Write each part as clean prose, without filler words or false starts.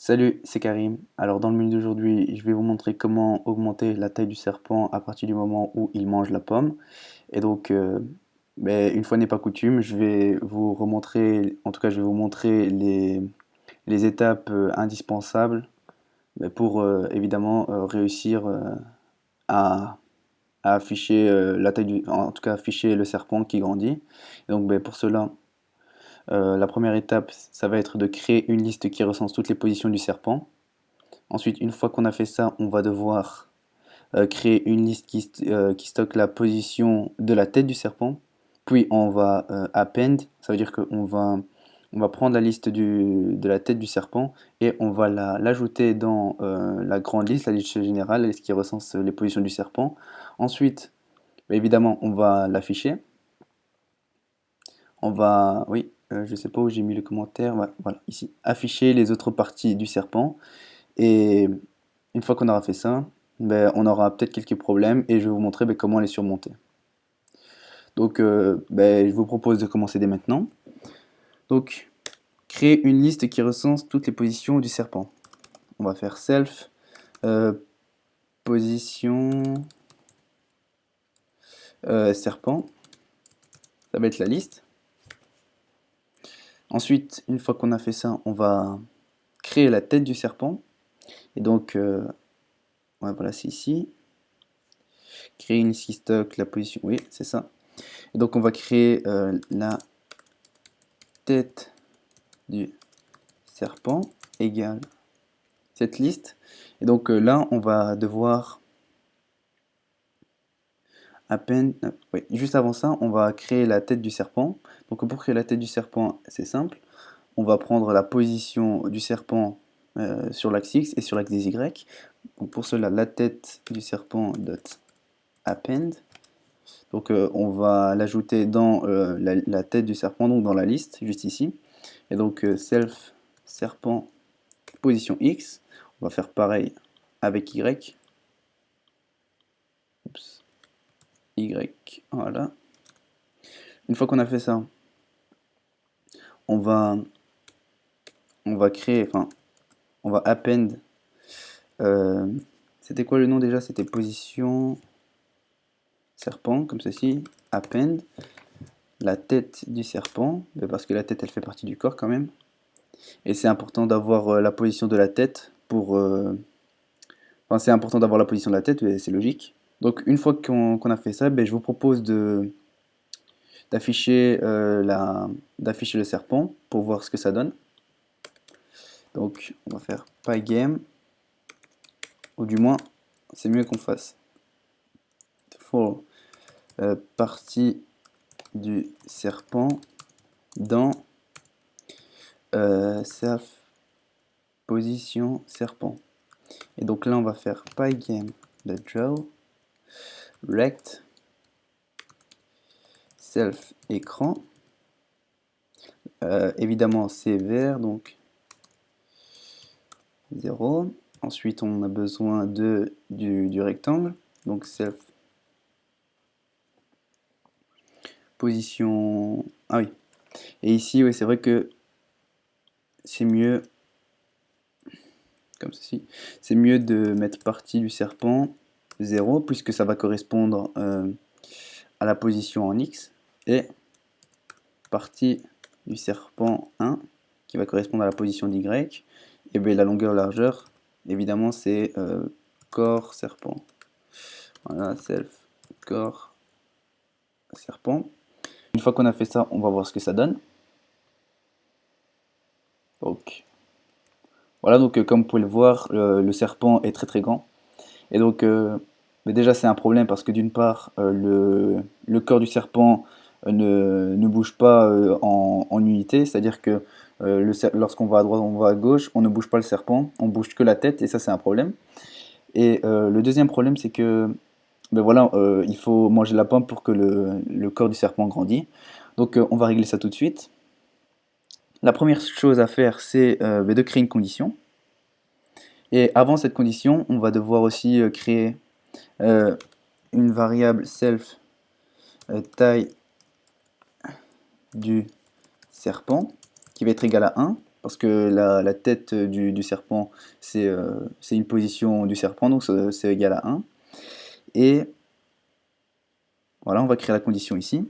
Salut, c'est Karim. Alors dans le menu d'aujourd'hui, je vais vous montrer comment augmenter la taille du serpent à partir du moment où il mange la pomme. Et donc, une fois n'est pas coutume, je vais vous remontrer, en tout cas je vais vous montrer les étapes indispensables pour évidemment réussir à, à afficher la taille en tout cas afficher le serpent qui grandit. Et donc pour cela, la première étape, ça va être de créer une liste qui recense toutes les positions du serpent. Ensuite, une fois qu'on a fait ça, on va devoir créer une liste qui stocke la position de la tête du serpent. Puis on va append, ça veut dire on va prendre la liste de la tête du serpent et on va l'ajouter dans la grande liste, la liste générale, la liste qui recense les positions du serpent. Ensuite, évidemment, on va l'afficher. On va, oui, je sais pas où j'ai mis le commentaire, voilà, ici, afficher les autres parties du serpent. Et une fois qu'on aura fait ça, on aura peut-être quelques problèmes et je vais vous montrer comment les surmonter. Donc, je vous propose de commencer dès maintenant. Donc, créer une liste qui recense toutes les positions du serpent. On va faire self euh, position serpent. Ça va être la liste. Ensuite, une fois qu'on a fait ça, on va créer la tête du serpent. Et donc, voilà, c'est ici. Créer une liste qui stocke la position. Oui, c'est ça. Et donc, on va créer la tête du serpent égale cette liste. Et donc là, on va devoir à peine... oui, juste avant ça, on va créer la tête du serpent. Donc pour créer la tête du serpent, c'est simple. On va prendre la position du serpent sur l'axe X et sur l'axe des Y. Donc pour cela, la tête du serpent dot append. Donc on va l'ajouter dans la tête du serpent, donc dans la liste, juste ici. Et donc self serpent position X. On va faire pareil avec Y. Oups. Y, voilà. Une fois qu'on a fait ça, on va, on va créer, enfin, on va append. euh, C'était quoi le nom déjà? C'était position serpent, comme ceci. Append la tête du serpent, parce que la tête elle fait partie du corps quand même. Et c'est important d'avoir la position de la tête pour. Enfin, c'est important d'avoir la position de la tête, c'est logique. Donc une fois qu'on a fait ça, je vous propose d'afficher d'afficher le serpent pour voir ce que ça donne. Donc on va faire pygame, ou du moins c'est mieux qu'on fasse for partie du serpent dans self position serpent. Et donc là on va faire pygame de draw rect self écran. Évidemment c'est vert, donc 0. Ensuite on a besoin du rectangle, donc self position. Ah oui. Et ici, oui, c'est vrai que c'est mieux, comme ceci, c'est mieux de mettre partie du serpent 0, puisque ça va correspondre à la position en X, et partie du serpent 1, qui va correspondre à la position d'Y, et bien la longueur largeur, évidemment, c'est corps serpent. Voilà, self corps serpent. Une fois qu'on a fait ça, on va voir ce que ça donne. Donc, voilà, donc comme vous pouvez le voir, le serpent est très très grand. Et donc, mais déjà c'est un problème parce que d'une part, le corps du serpent ne bouge pas en unité, c'est-à-dire que lorsqu'on va à droite, on va à gauche, on ne bouge pas le serpent, on bouge que la tête, et ça c'est un problème. Et le deuxième problème, c'est que voilà, il faut manger la pomme pour que le corps du serpent grandisse. Donc on va régler ça tout de suite. La première chose à faire, c'est de créer une condition. Et avant cette condition, on va devoir aussi créer une variable self taille du serpent qui va être égale à 1. parce que la tête du serpent, c'est une position du serpent, donc c'est égal à 1. Et voilà, on va créer la condition ici.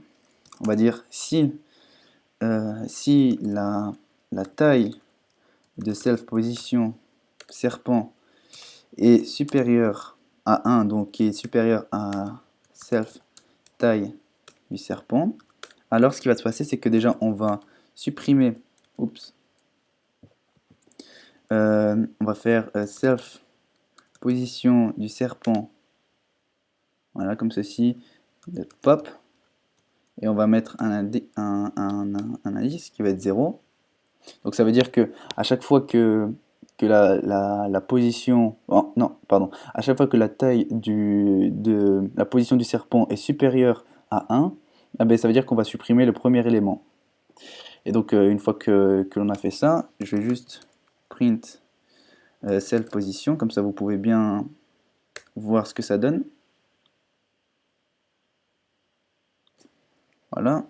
On va dire si la taille de self position serpent est supérieure à 1, donc qui est supérieure à self taille du serpent, alors ce qui va se passer, c'est que déjà on va supprimer, oups, on va faire self position du serpent, voilà, comme ceci, pop, et on va mettre un indice qui va être 0. Donc ça veut dire que à chaque fois que la position, oh, non, pardon, à chaque fois que la taille de la position du serpent est supérieure à 1, eh ben, ça veut dire qu'on va supprimer le premier élément. Et donc une fois que l'on a fait ça, je vais juste print self position, comme ça vous pouvez bien voir ce que ça donne. Voilà.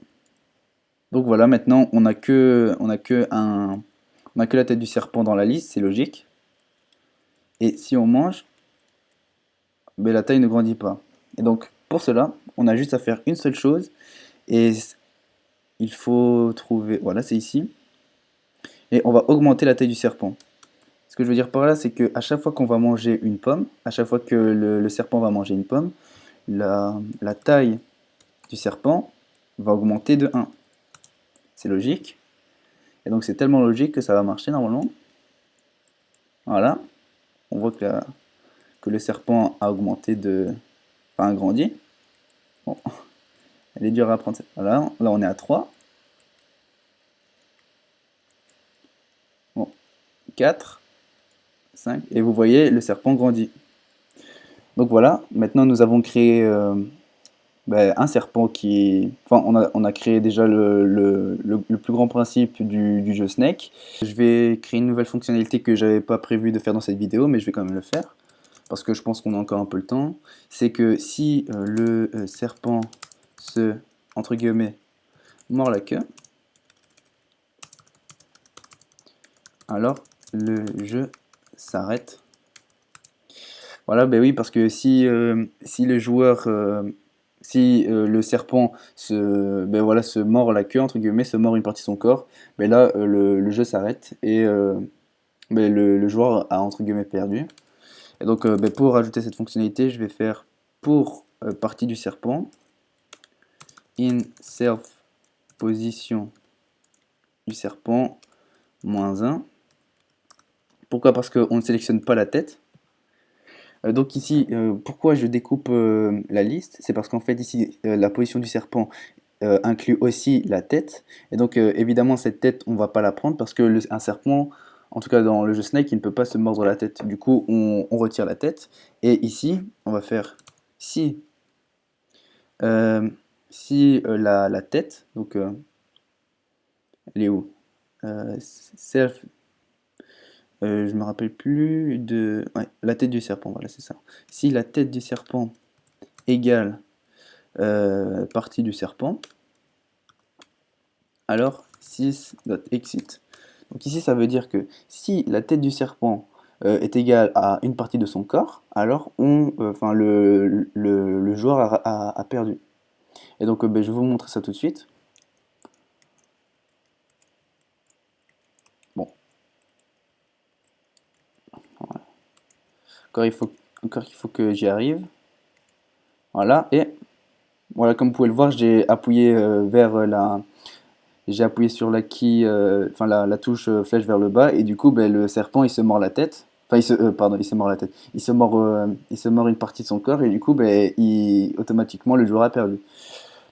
Donc voilà, maintenant on n'a que la tête du serpent dans la liste, c'est logique. Et si on mange, ben, la taille ne grandit pas. Et donc pour cela, on a juste à faire une seule chose, et il faut trouver, voilà, c'est ici, et on va augmenter la taille du serpent. Ce que je veux dire par là, c'est qu'à chaque fois qu'on va manger une pomme, à chaque fois que le serpent va manger une pomme, la taille du serpent va augmenter de 1. C'est logique. Et donc c'est tellement logique que ça va marcher normalement. Voilà. On voit que le serpent a augmenté enfin, a grandi. Bon. Elle est dure à apprendre. Voilà. Là on est à 3. Bon. 4. 5. Et vous voyez, le serpent grandit. Donc voilà. Maintenant nous avons créé un serpent qui... Enfin, on a créé déjà le plus grand principe du jeu Snake. Je vais créer une nouvelle fonctionnalité que j'avais pas prévu de faire dans cette vidéo, mais je vais quand même le faire, parce que je pense qu'on a encore un peu le temps. C'est que si le serpent se, entre guillemets, mord la queue, alors le jeu s'arrête. Voilà, ben oui, parce que si le joueur... si le serpent ben voilà, se mord la queue, entre guillemets, se mord une partie de son corps, ben là, le jeu s'arrête et ben le joueur a, entre guillemets, perdu. Et donc, ben pour rajouter cette fonctionnalité, je vais faire pour partie du serpent, in self position du serpent, -1. Pourquoi? Parce qu'on ne sélectionne pas la tête. Donc ici, pourquoi je découpe la liste? C'est parce qu'en fait ici, la position du serpent inclut aussi la tête. Et donc évidemment cette tête, on va pas la prendre parce que un serpent, en tout cas dans le jeu Snake, il ne peut pas se mordre la tête. Du coup, on retire la tête. Et ici, on va faire si, la tête, donc elle est où? Self, je me rappelle plus de... Ouais, la tête du serpent, voilà, c'est ça. Si la tête du serpent égale partie du serpent, alors sys.exit. Donc ici, ça veut dire que si la tête du serpent est égale à une partie de son corps, alors enfin, le joueur a perdu. Et donc, ben, je vais vous montrer ça tout de suite. Bon, voilà. Encore il faut que j'y arrive. Voilà, et voilà, comme vous pouvez le voir, j'ai appuyé j'ai appuyé sur la key, enfin la touche flèche vers le bas, et du coup, ben, le serpent il se mord la tête. Enfin, pardon, il se mord la tête. Il se mord une partie de son corps, et du coup, ben, automatiquement, le joueur a perdu.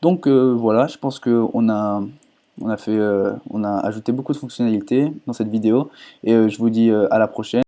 Donc voilà, je pense qu'on a, on a ajouté beaucoup de fonctionnalités dans cette vidéo, et je vous dis à la prochaine.